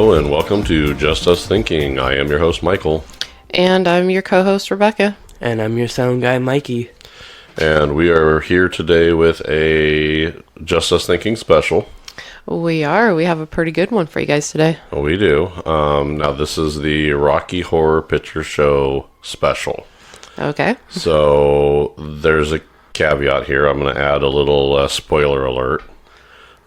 Hello and welcome to Just Us Thinking. I am your host, Michael. And I'm your co-host, Rebecca. And I'm your sound guy, Mikey. And we are here today with a Just Us Thinking special. We are. We have a pretty good one for you guys today. We do. Now, this is the Rocky Horror Picture Show special. Okay. So, there's a caveat here. I'm going to add a little spoiler alert.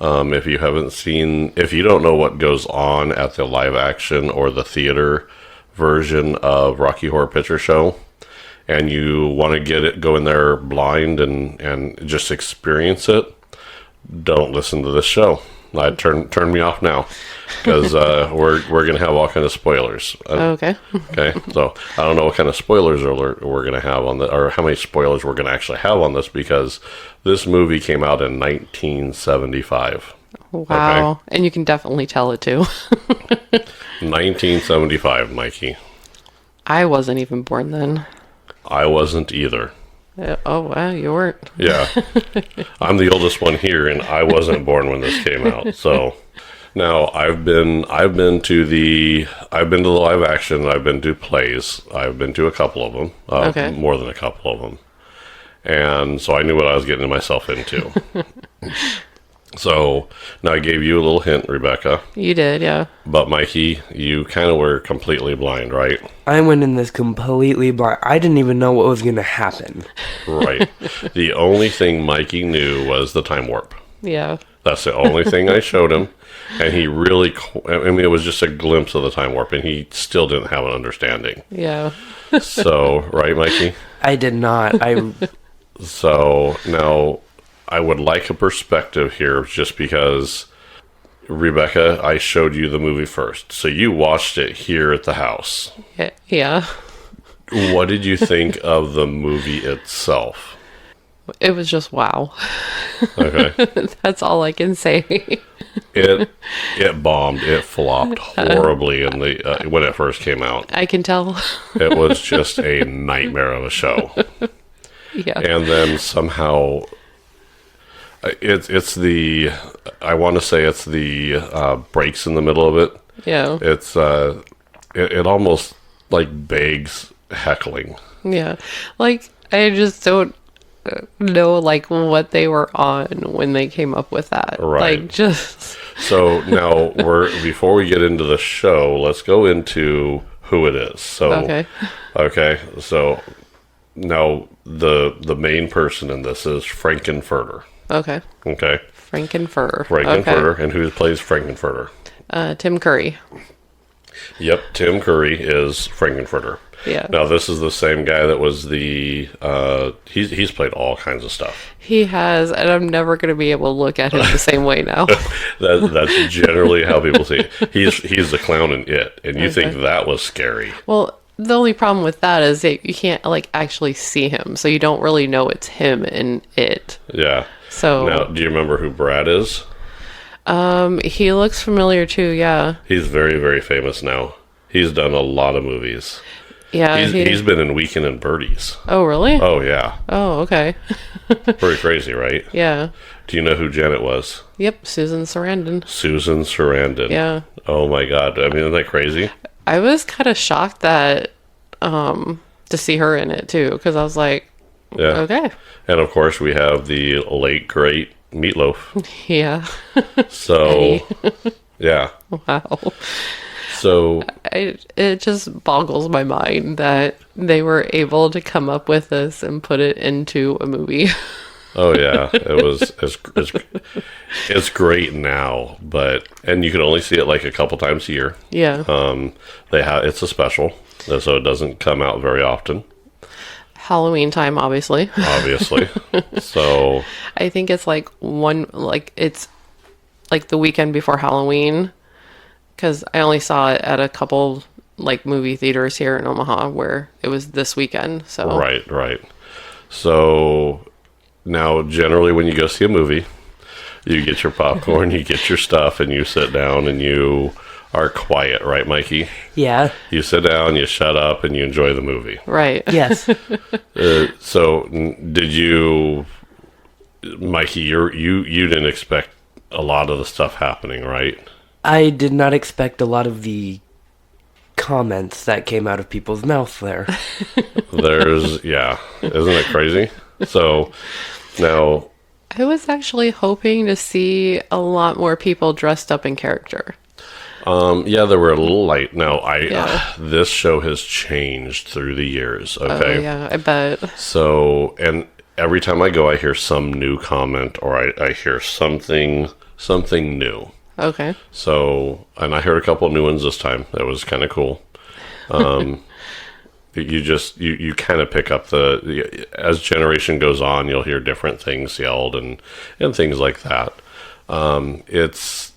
If you don't know what goes on at the live action or the theater version of Rocky Horror Picture Show, and you want to go in there blind and just experience it, don't listen to this show. Turn me off now, because we're going to have all kind of spoilers. Okay. Okay, so I don't know what kind of spoilers alert we're going to have on or how many spoilers we're going to actually have on this, because this movie came out in 1975. Wow. Okay? And you can definitely tell it too. 1975, Mikey. I wasn't even born then. I wasn't either. Oh, wow, you weren't. Yeah. I'm the oldest one here, and I wasn't born when this came out. So now I've been to the live action. I've been to plays. I've been to a couple of them. Okay. More than a couple of them. And so I knew what I was getting myself into. So now I gave you a little hint, Rebecca. You did, yeah. But Mikey, you kind of were completely blind, right? I went in this completely blind. I didn't even know what was going to happen. Right. The only thing Mikey knew was the time warp. Yeah. That's the only thing I showed him. And he really, it was just a glimpse of the time warp, and he still didn't have an understanding. Yeah. So, right, Mikey? I did not. So, now, I would like a perspective here, just because, Rebecca, I showed you the movie first. So you watched it here at the house. Yeah. What did you think of the movie itself? It was just wow. Okay. That's all I can say. It bombed. It flopped horribly in the when it first came out. I can tell. It was just a nightmare of a show. Yeah. And then somehow it's the, I want to say it's the breaks in the middle of it. Yeah. It's it almost like begs heckling. Yeah. Like, I just don't know like what they were on when they came up with that. Right. Like, just So now before we get into the show, let's go into who it is. So okay. So now the main person in this is Frankenfurter. Okay. Frankenfurter. Frankenfurter. And who plays Frankenfurter? Tim Curry. Yep, Tim Curry is Frankenfurter. Yeah. Now this is the same guy that was the he's played all kinds of stuff. He has, and I'm never going to be able to look at him the same way now. That's generally how people see it. He's the clown in It, and you think that was scary. Well, the only problem with that is that you can't like actually see him, so you don't really know it's him in It. Yeah. So now, do you remember who Brad is? He looks familiar too. Yeah. He's very, very famous now. He's done a lot of movies. Yeah. He's been in Weekend and Birdies. Oh, really? Oh, yeah. Oh, okay. Pretty crazy, right? Yeah. Do you know who Janet was? Yep, Susan Sarandon. Susan Sarandon. Yeah. Oh my God. I mean, isn't that crazy? I was kind of shocked that to see her in it too, because I was like, yeah. Okay. And of course, we have the late great Meatloaf. Yeah. So, yeah. Wow. So it just boggles my mind that they were able to come up with this and put it into a movie. Oh yeah, it's great now, and you can only see it like a couple times a year. Yeah. It's a special, so it doesn't come out very often. Halloween time, obviously. Obviously. So I think it's it's like the weekend before Halloween, because I only saw it at a couple like movie theaters here in Omaha where it was this weekend. So right. So now, generally, when you go see a movie, you get your popcorn, you get your stuff, and you sit down and you are quiet, right, Mikey? Yeah. You sit down, you shut up, and you enjoy the movie. Right. Yes. So, did you, Mikey? You didn't expect a lot of the stuff happening, right? I did not expect a lot of the comments that came out of people's mouths there. Yeah, isn't it crazy? So now, I was actually hoping to see a lot more people dressed up in character. yeah, they were a little light. Now, Yeah. this show has changed through the years. Oh, Okay, yeah, I bet. so and every time I go, I hear some new comment or I hear something new. Okay. So, and I heard a couple of new ones this time. That was kind of cool. You kind of pick up as generation goes on, you'll hear different things yelled and things like that. It's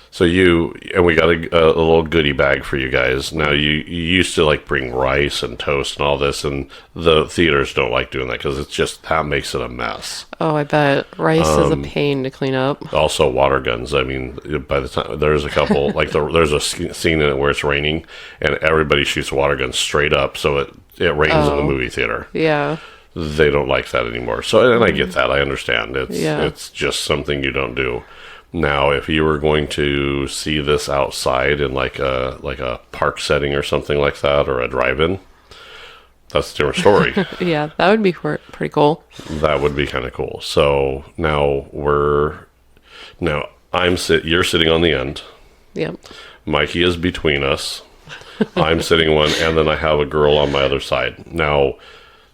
so we got a little goodie bag for you guys. Now you used to like bring rice and toast and all this, and the theaters don't like doing that because it's just that makes it a mess. Oh, I bet. Rice is a pain to clean up. Also, water guns. I mean, by the time there's a couple, like there's a scene in it where it's raining, and everybody shoots water guns straight up, so it rains in the movie theater. Yeah. They don't like that anymore. So, and I get that. I understand. Yeah. It's just something you don't do. Now, if you were going to see this outside in like a park setting or something like that, or a drive-in, that's a different story. Yeah, that would be pretty cool. That would be kind of cool. So now you're sitting on the end. Yep. Mikey is between us. I'm sitting one, and then I have a girl on my other side. Now,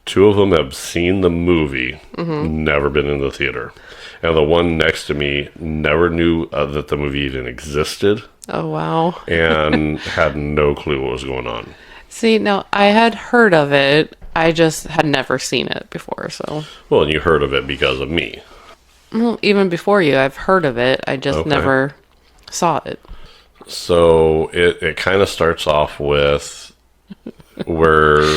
two of them have seen the movie, never been in the theater. And the one next to me never knew that the movie even existed. Oh, wow. And had no clue what was going on. See, now, I had heard of it. I just had never seen it before, so. Well, and you heard of it because of me. Well, even before you, I've heard of it. I just never saw it. So it kind of starts off with we're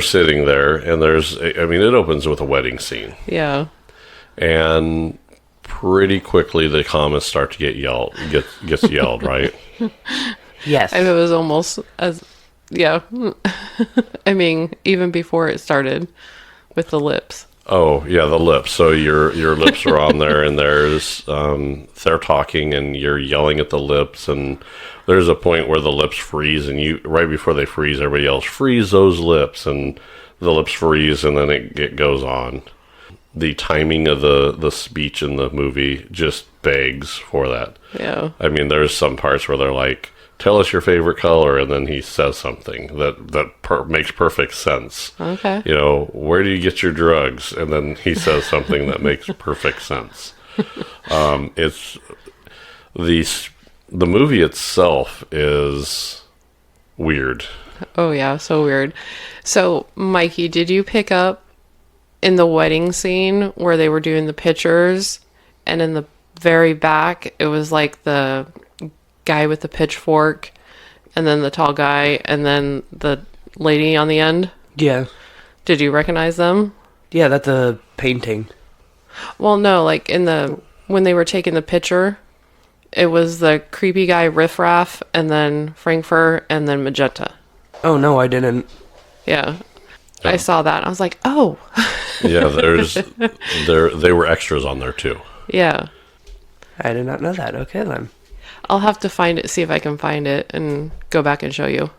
sitting there, and it opens with a wedding scene. Yeah. And pretty quickly the comments start to gets yelled, right? Yes. And it was almost yeah. I mean, even before it started with the lips. Oh yeah, the lips. So your lips are on there, and they're talking, and you're yelling at the lips, and there's a point where the lips freeze, and right before they freeze, everybody yells, "Freeze those lips!" and the lips freeze, and then it goes on. The timing of the speech in the movie just begs for that. Yeah. I mean, there's some parts where they're like, "Tell us your favorite color," and then he says something that makes perfect sense. Okay. Where do you get your drugs? And then he says something that makes perfect sense. It's the movie itself is weird. Oh, yeah, so weird. So, Mikey, did you pick up in the wedding scene where they were doing the pictures, and in the very back, it was like the guy with the pitchfork, and then the tall guy, and then the lady on the end? Yeah. Did you recognize them? Yeah, that's a painting. Well, no, like when they were taking the picture, it was the creepy guy Riff Raff, and then Frankfurt, and then Magenta. Oh, no, I didn't. Yeah. I saw that. I was like, oh. Yeah, they were extras on there too. Yeah. I did not know that. Okay, then. I'll have to find it, see if I can find it, and go back and show you.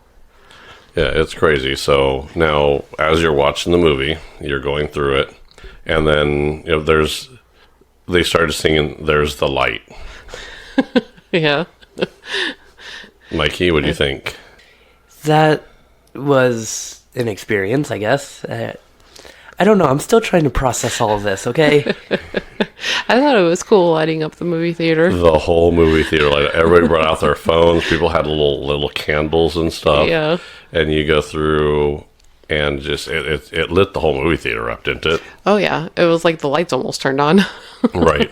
Yeah, it's crazy. So now, as you're watching the movie, you're going through it, and then they started singing "There's the Light." Yeah. Mikey, what do you think? That was an experience, I guess. I don't know. I'm still trying to process all of this, okay? I thought it was cool lighting up the movie theater. The whole movie theater, like everybody brought out their phones. People had little candles and stuff. Yeah. And you go through, and just it lit the whole movie theater up, didn't it? Oh yeah, it was like the lights almost turned on. Right.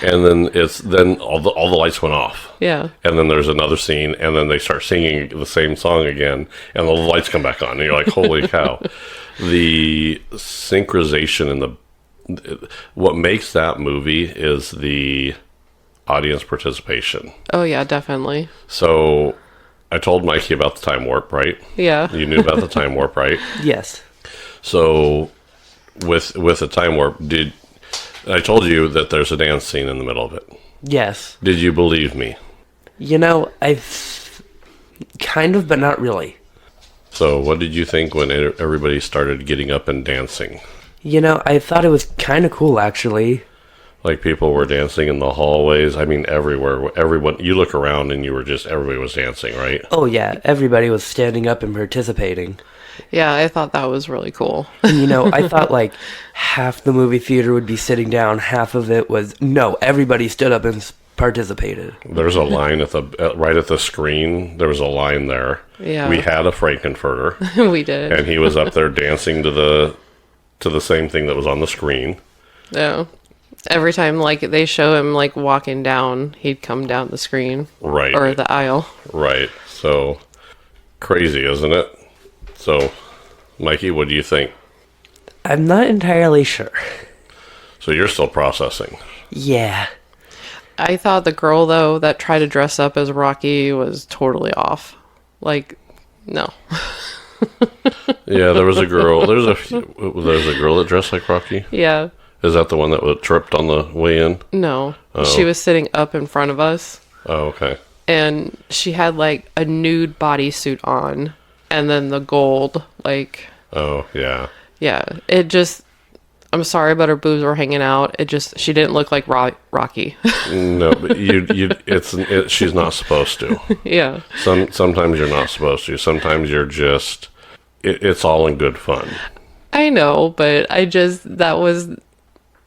And then all the lights went off. Yeah. And then there's another scene, and then they start singing the same song again, and the lights come back on, and you're like, holy cow. The synchronization and what makes that movie is the audience participation. Oh yeah, definitely. So I told Mikey about the time warp, right? Yeah. You knew about the time warp, right? Yes. So with the time warp, I told you that there's a dance scene in the middle of it. Yes. Did you believe me? I kind of, but not really. So what did you think when everybody started getting up and dancing? I thought it was kind of cool, actually. Like people were dancing in the hallways. I mean, everywhere. Everyone, you look around and everybody was dancing, right? Oh, yeah. Everybody was standing up and participating. Yeah, I thought that was really cool. And, I thought like half the movie theater would be sitting down. Half of it was, no, everybody stood up and participated. There's a line right at the screen. There was a line there. Yeah. We had a Frankenfurter. We did. And he was up there dancing to the same thing that was on the screen. Yeah. Every time, like, they show him, like, walking down, he'd come down the screen. Right. Or the aisle. Right. So, crazy, isn't it? So, Mikey, what do you think? I'm not entirely sure. So you're still processing. Yeah. I thought the girl, though, that tried to dress up as Rocky was totally off. Like, no. Yeah, there was a girl. There's a girl that dressed like Rocky. Yeah. Is that the one that was tripped on the way in? No. Oh. She was sitting up in front of us. Oh, okay. And she had, like, a nude bodysuit on. And then the gold, like... Oh, yeah. Yeah. It just... I'm sorry, but her boobs were hanging out. She didn't look like Rocky. No, but she's not supposed to. Yeah. Sometimes you're not supposed to. Sometimes you're just... It's all in good fun. I know, but that was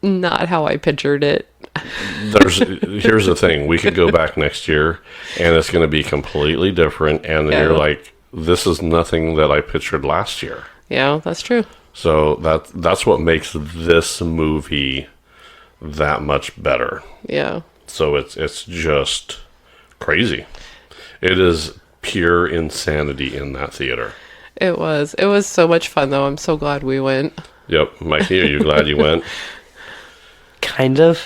not how I pictured it. Here's the thing. We could go back next year, and it's going to be completely different, and then you're like, this is nothing that I pictured last year. Yeah, that's true. So that's what makes this movie that much better. Yeah. So it's just crazy. It is pure insanity in that theater. It was so much fun, though. I'm so glad we went. Yep. Mikey, are you glad you went? Kind of.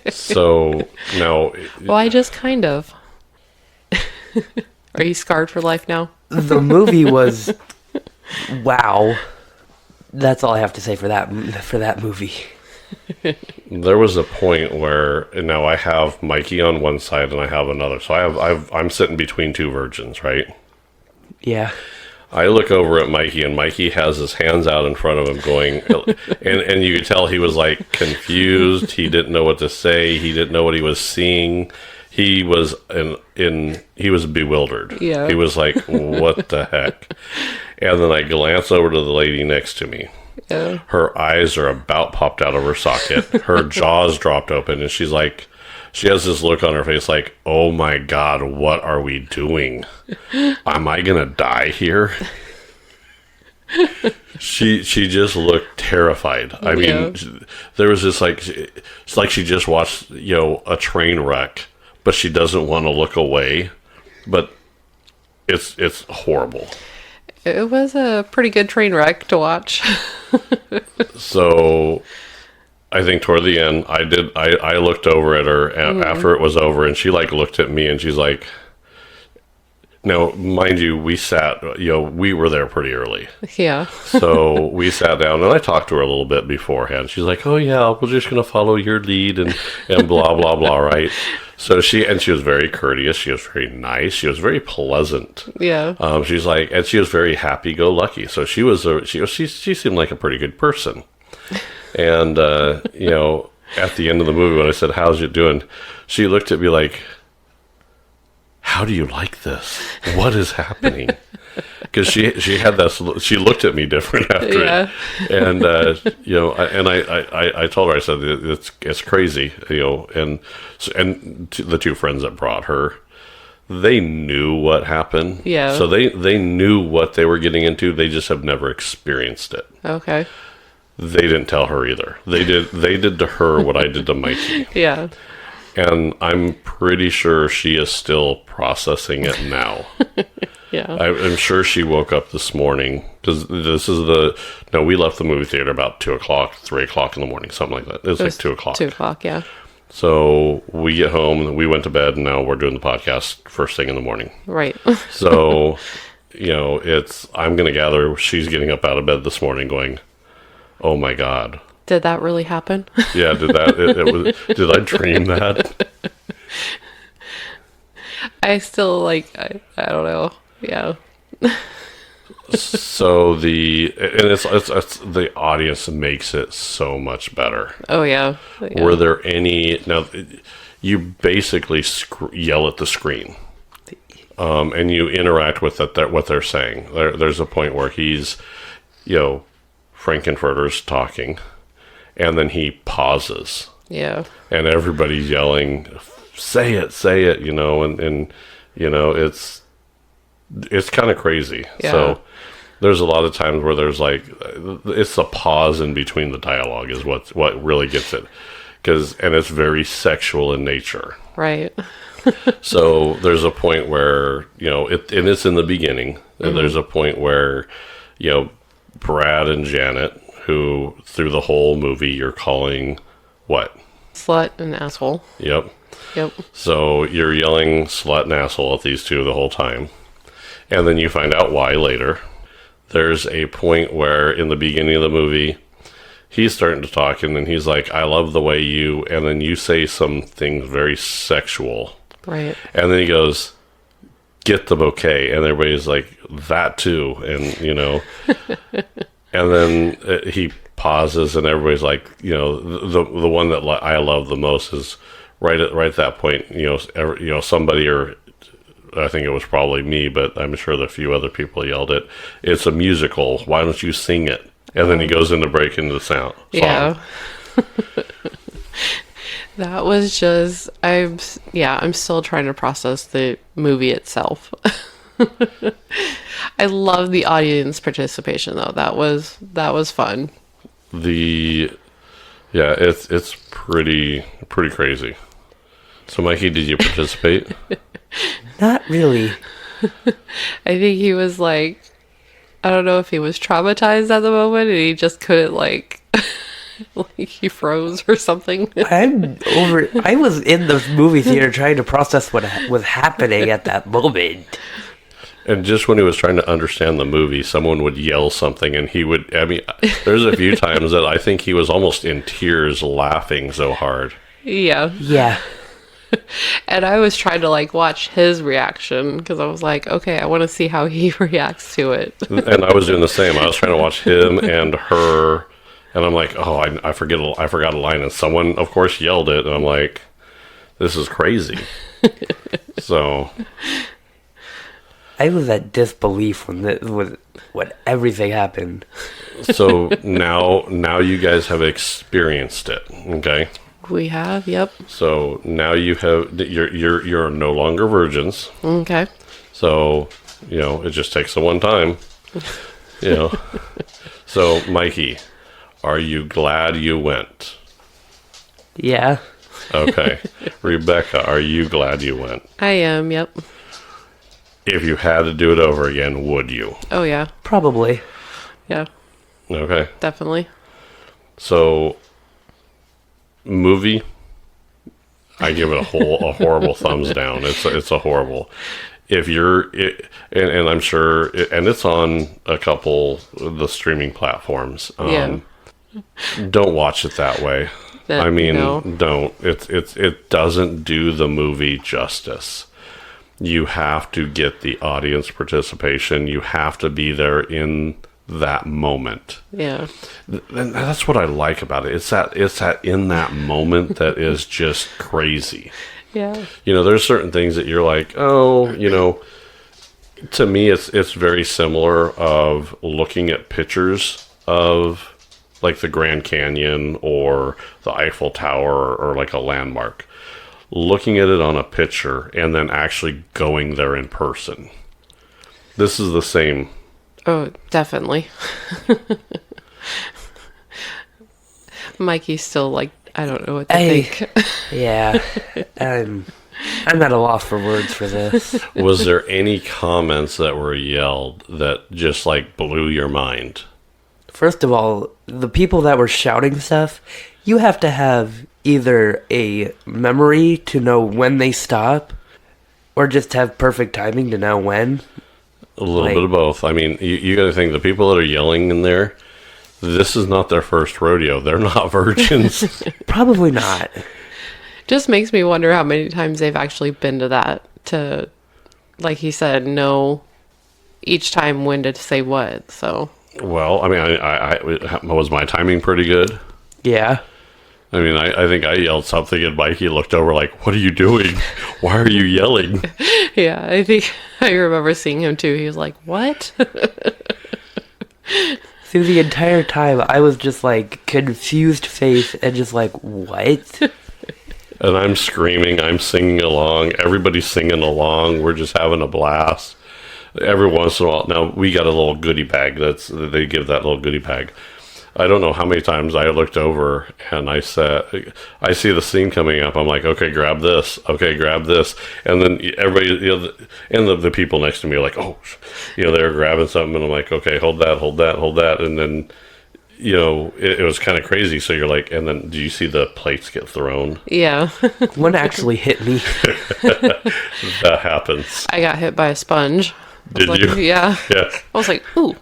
So, now... Why just kind of? Are you scarred for life now? The movie was... Wow. That's all I have to say for that movie. There was a point where... Now, I have Mikey on one side and I have another. So, I'm sitting between two virgins, right? Yeah. I look over at Mikey, and Mikey has his hands out in front of him going, and you could tell he was like confused. He didn't know what to say. He didn't know what he was seeing. He was he was bewildered. Yeah. He was like, what the heck? And then I glance over to the lady next to me. Yeah. Her eyes are about popped out of her socket. Her jaws dropped open, and she's like, she has this look on her face like, oh my God, what are we doing? Am I going to die here? She just looked terrified. I mean, there was this it's like she just watched, a train wreck, but she doesn't want to look away. But it's horrible. It was a pretty good train wreck to watch. So... I think toward the end, I looked over at her after it was over, and she looked at me, and she's like, now, mind you, we were there pretty early. Yeah. So we sat down, and I talked to her a little bit beforehand. She's like, oh yeah, we're just going to follow your lead and blah, blah, blah, right? So she was very courteous. She was very nice. She was very pleasant. Yeah. She's like, and she was very happy-go-lucky. So she seemed like a pretty good person. And, at the end of the movie, when I said, how's it doing? She looked at me like, how do you like this? What is happening? Because she had that, she looked at me different after it. And, I told her, I said, it's crazy, and the two friends that brought her, they knew what happened. Yeah. So they knew what they were getting into. They just have never experienced it. Okay. They didn't tell her either. They did to her what I did to Mikey. Yeah. And I'm pretty sure she is still processing it now. Yeah. I'm sure she woke up this morning, because we left the movie theater about 2 o'clock, 3 o'clock in the morning, something like that. It was like 2 o'clock. 2 o'clock, yeah. So we get home, and we went to bed, and now we're doing the podcast first thing in the morning. Right. So, I'm going to gather she's getting up out of bed this morning going, oh my God, Did that really happen? Yeah, did that? Did I dream that? I still I don't know. Yeah. So it's the audience makes it so much better. Oh yeah. Were there any now? You basically yell at the screen, and you interact with what they're saying. There's a point where he's, Frankenfurter's talking, and then he pauses. Yeah. And everybody's yelling, say it, and it's kind of crazy. Yeah. So there's a lot of times where there's it's the pause in between the dialogue is what really gets it. And it's very sexual in nature. Right. So there's a point where, and it's in the beginning, and there's a point where, Brad and Janet, who through the whole movie you're calling what? Slut and asshole. Yep. Yep. So you're yelling slut and asshole at these two the whole time. And then you find out why later. There's a point where in the beginning of the movie, he's starting to talk, and then he's like, I love the way you, and then you say some things very sexual. Right. And then he goes, get the bouquet. And everybody's like, that too. And, and then he pauses, and everybody's like, the one that I love the most is right at that point, somebody, or I think it was probably me, but I'm sure that a few other people yelled it. It's a musical. Why don't you sing it? And then he goes into break into the song. Yeah. That was just, I'm still trying to process the movie itself. I love the audience participation though. That was fun. It's pretty crazy. So Mikey, did you participate? Not really. I think he was I don't know if he was traumatized at the moment and he just couldn't he froze or something. I was in the movie theater trying to process what was happening at that moment. And just when he was trying to understand the movie, someone would yell something, and there's a few times that I think he was almost in tears laughing so hard. Yeah. Yeah. And I was trying to watch his reaction because I was like, okay, I want to see how he reacts to it. And I was doing the same. I was trying to watch him and her, and I'm like, oh, I forgot a line, and someone, of course, yelled it, and I'm like, this is crazy. So I was at disbelief when everything happened. So now you guys have experienced it, okay? We have, yep. So now you're no longer virgins. Okay. So, it just takes the one time. So, Mikey, are you glad you went? Yeah. Okay. Rebecca, are you glad you went? I am, yep. If you had to do it over again, would you? Oh, yeah. Probably. Yeah. Okay. Definitely. So, movie, I give it a horrible thumbs down. It's a horrible. If and I'm sure, and it's on a couple of the streaming platforms. Yeah. Don't watch it that way. No. Don't. It doesn't do the movie justice. You have to get the audience participation. You have to be there in that moment. Yeah. And that's what I like about it. It's that in that moment that is just crazy. Yeah. There's certain things that you're like, oh, to me it's very similar of looking at pictures of the Grand Canyon or the Eiffel Tower or a landmark. Looking at it on a picture and then actually going there in person. This is the same. Oh, definitely. Mikey's still I don't know what to think. Yeah. I'm at a loss for words for this. Was there any comments that were yelled that just blew your mind? First of all, the people that were shouting stuff, you have to have either a memory to know when they stop or just have perfect timing to know when. A little bit of both. I mean, you got to think the people that are yelling in there, this is not their first rodeo. They're not virgins. Probably not. Just makes me wonder how many times they've actually been to that to, like he said, know each time when to say what. So, Well, I mean, I was my timing pretty good? Yeah. I mean, I think I yelled something and Mikey looked over like, what are you doing? Why are you yelling? yeah, I think I remember seeing him too. He was like, what? Through the entire time, I was just like confused face and just like, what? And I'm screaming, I'm singing along, everybody's singing along, we're just having a blast. Every once in a while, now we got a little goodie bag, they give that little goodie bag. I don't know how many times I looked over and I said, I see the scene coming up, I'm like, okay, grab this, and then everybody, and the people next to me are like, oh, they're grabbing something, and I'm like, okay, hold that, and then, it was kind of crazy. So you're like, and then do you see the plates get thrown? Yeah. One actually hit me. That happens. I got hit by a sponge. Did like, you? Yeah. Yeah. I was like, ooh.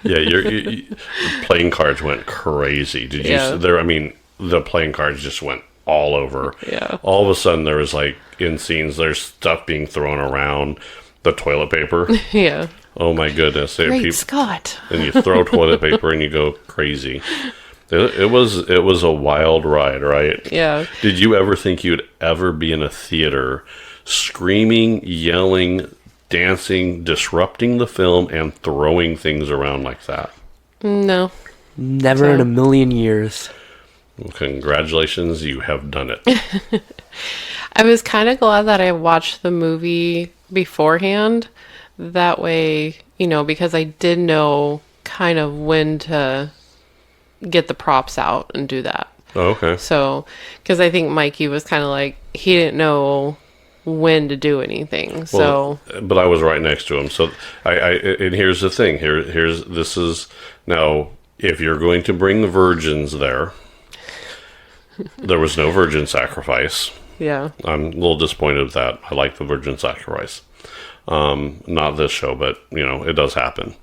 Yeah, the playing cards went crazy. Did you? I mean, the playing cards just went all over. Yeah. All of a sudden, there was like in scenes, there's stuff being thrown around. The toilet paper. Yeah. Oh my goodness! Great Scott. And you throw toilet paper and you go crazy. It was a wild ride, right? Yeah. Did you ever think you'd ever be in a theater, screaming, yelling, dancing, disrupting the film, and throwing things around like that? No. Never in a million years. Well, congratulations, you have done it. I was kind of glad that I watched the movie beforehand. That way, because I did know kind of when to get the props out and do that. Oh, okay. So, because I think Mikey was kind of like, he didn't know when to do anything. But I was right next to him. So and here's the thing. This is now, if you're going to bring the virgins there was no virgin sacrifice. Yeah. I'm a little disappointed with that. I like the virgin sacrifice. Not this show, but it does happen.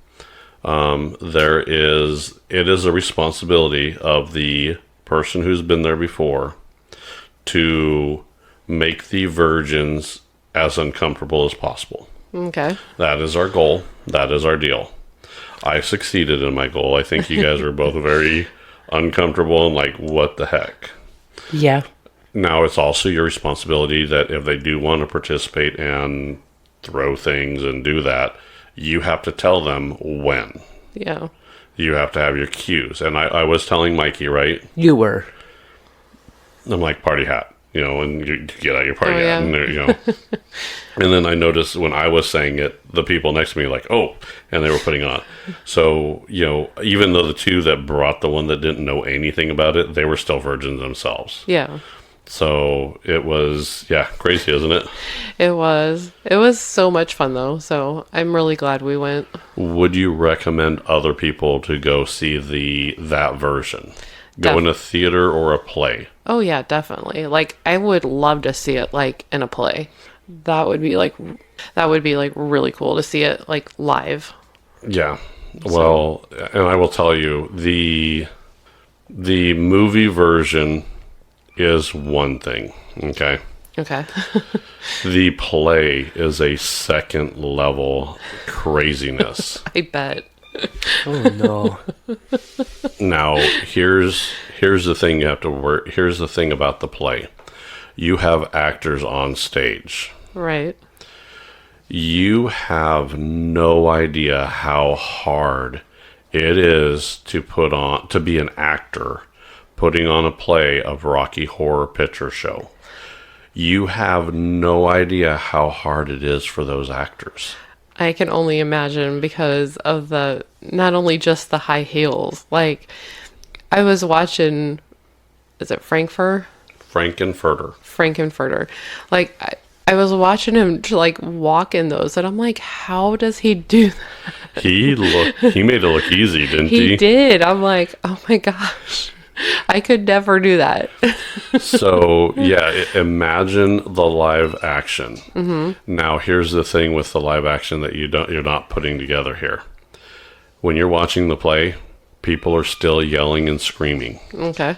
It is a responsibility of the person who's been there before to make the virgins as uncomfortable as possible. Okay. That is our goal. That is our deal. I succeeded in my goal. I think you guys were both very uncomfortable and like, what the heck? Yeah. Now it's also your responsibility that if they do want to participate and throw things and do that, you have to tell them when. Yeah. You have to have your cues. And I was telling Mikey, right? You were. I'm like, party hat. And you get out your party hat. Yeah. And there, and then I noticed when I was saying it, the people next to me like, oh, and they were putting on. So, even though the two that brought the one that didn't know anything about it, they were still virgins themselves. Yeah. So it was, crazy, isn't it? It was. It was so much fun, though. So I'm really glad we went. Would you recommend other people to go see that version? Go in a theater or a play? Oh, yeah, definitely. Like, I would love to see it, like, in a play. That would be really cool to see it, like, live. Yeah. Well, and I will tell you, the movie version is one thing, okay? Okay. The play is a second level craziness. I bet. Oh no. Now, here's the thing you have to work. Here's the thing about the play. You have actors on stage. Right. You have no idea how hard it is to be an actor putting on a play of Rocky Horror Picture Show. You have no idea how hard it is for those actors. I can only imagine because of not only just the high heels. Like, I was watching, is it Frankfurter? Frankenfurter. Like, I was watching him to, like, walk in those, and I'm like, how does he do that? He made it look easy, didn't he? He did. I'm like, oh my gosh. I could never do that. So, imagine the live action. Mm-hmm. Now, here's the thing with the live action that you're not putting together here. when you're watching the play, people are still yelling and screaming. Okay.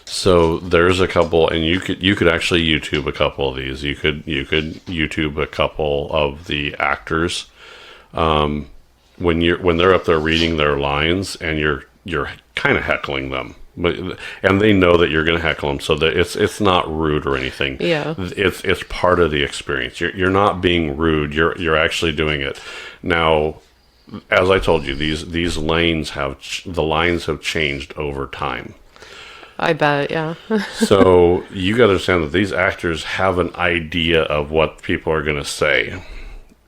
So there's a couple, and you could actually YouTube a couple of these. You could YouTube a couple of the actors when they're up there reading their lines, and you're kind of heckling them, and they know that you're going to heckle them, so that it's not rude or anything. Yeah. It's part of the experience. You're not being rude. You're actually doing it. Now, as I told you, these lines have changed over time. I bet, yeah. So you got to understand that these actors have an idea of what people are going to say.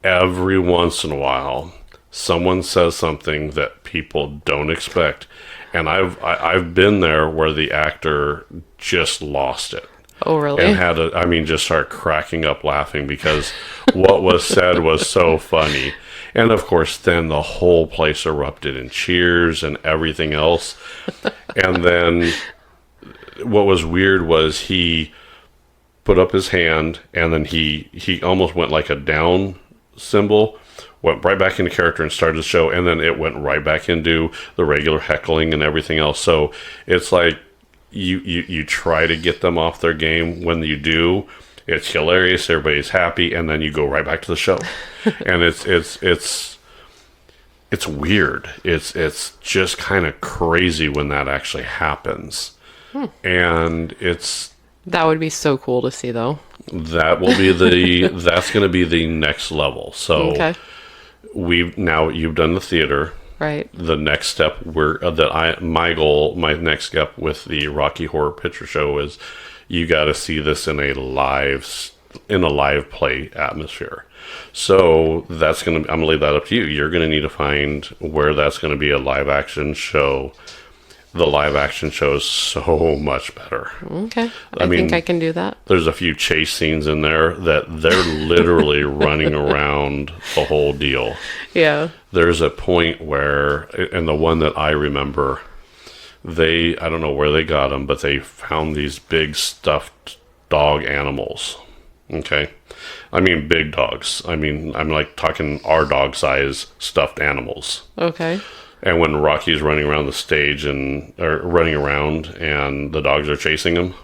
Every once in a while, someone says something that people don't expect, and I've been there where the actor just lost it. Oh, really? And just start cracking up laughing because what was said was so funny. And of course, then the whole place erupted in cheers and everything else. And then what was weird was he put up his hand, and then he almost went like a down symbol, went right back into character and started the show, and then it went right back into the regular heckling and everything else. So it's like you try to get them off their game. When you do, it's hilarious, everybody's happy, and then you go right back to the show. And it's weird. It's just kind of crazy when that actually happens. And that would be so cool to see, though. That's going to be the next level. So Okay. You've done the theater. Right. The next step my next step with the Rocky Horror Picture Show is you got to see this in a live play atmosphere. So I'm going to leave that up to you. You're going to need to find where that's going to be a live action show. The live action show is so much better. Okay. I think I can do that. There's a few chase scenes in there that they're literally running around the whole deal. Yeah. There's a point where, and the one that I remember, I don't know where they got them, but they found these big stuffed dog animals. Okay. I mean, big dogs. I mean, I'm like talking our dog size stuffed animals. Okay. And when Rocky's running around the stage and the dogs are chasing him,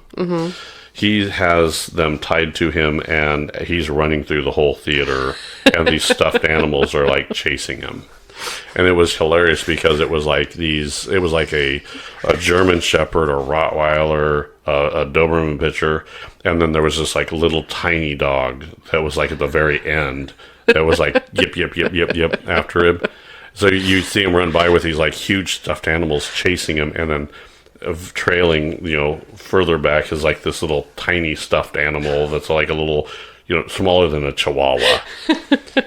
he has them tied to him, and he's running through the whole theater, and these stuffed animals are like chasing him. And it was hilarious because it was like a German Shepherd, a Rottweiler, a Doberman Pinscher, and then there was this like little tiny dog that was like at the very end that was like yip yip yip yip yip after him. So you see him run by with these like huge stuffed animals chasing him, and then trailing, further back is like this little tiny stuffed animal that's like a little, smaller than a Chihuahua,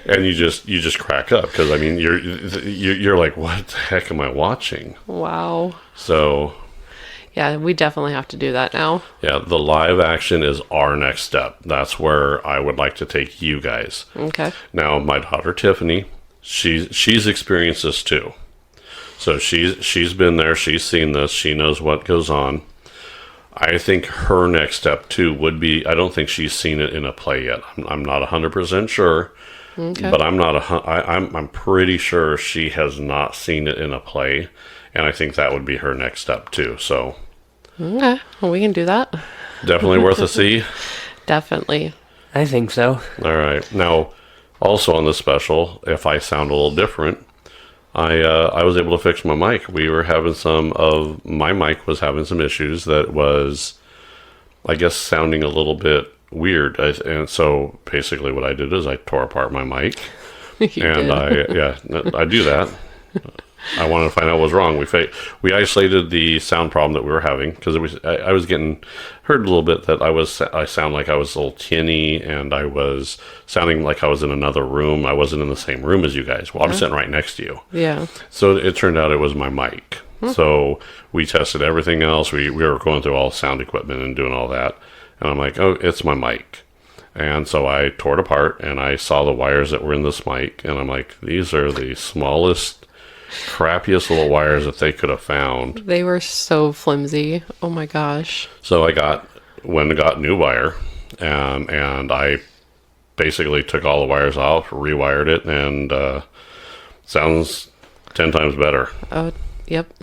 and you just crack up because I mean you're like, what the heck am I watching? Wow. So yeah, we definitely have to do that now. Yeah, the live action is our next step. That's where I would like to take you guys. Okay. Now, my daughter Tiffany, she's experienced this too. So she's been there, she's seen this, she knows what goes on. I think her next step too would be, I don't think she's seen it in a play yet. I'm not 100% sure, but I'm pretty sure she has not seen it in a play, and I think that would be her next step too. So okay, well, we can do that. Definitely worth a see. Definitely. I think so. All right. Now, also on this special, if I sound a little different, I was able to fix my mic. My mic was having some issues that was, I guess, sounding a little bit weird. And so basically what I did is I tore apart my mic. I do that. I wanted to find out what was wrong. We isolated the sound problem that we were having because I was getting heard a little bit that I sound like I was a little tinny, and I was sounding like I was in another room. I wasn't in the same room as you guys. Well, I'm sitting right next to you. Yeah. So it turned out it was my mic. So we tested everything else. We were going through all sound equipment and doing all that, and I'm like, oh, it's my mic. And so I tore it apart, and I saw the wires that were in this mic, and I'm like, these are the smallest, crappiest little wires that they could have found. They were so flimsy. Oh my gosh. So I got new wire, and I basically took all the wires off, rewired it, and sounds 10 times better. Oh, yep.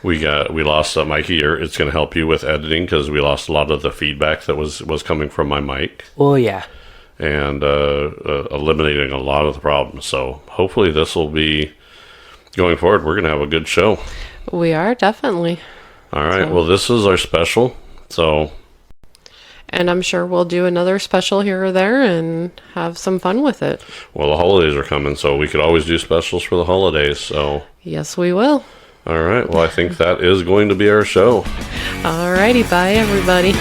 We lost Mikey. It's going to help you with editing because we lost a lot of the feedback that was coming from my mic. Well, yeah. And eliminating a lot of the problems. So hopefully this will be going forward. We're going to have a good show. We are, definitely. All right. Well, this is our special. So. And I'm sure we'll do another special here or there and have some fun with it. Well, the holidays are coming, so we could always do specials for the holidays. So. Yes, we will. All right. Well, I think that is going to be our show. All righty. Bye, everybody.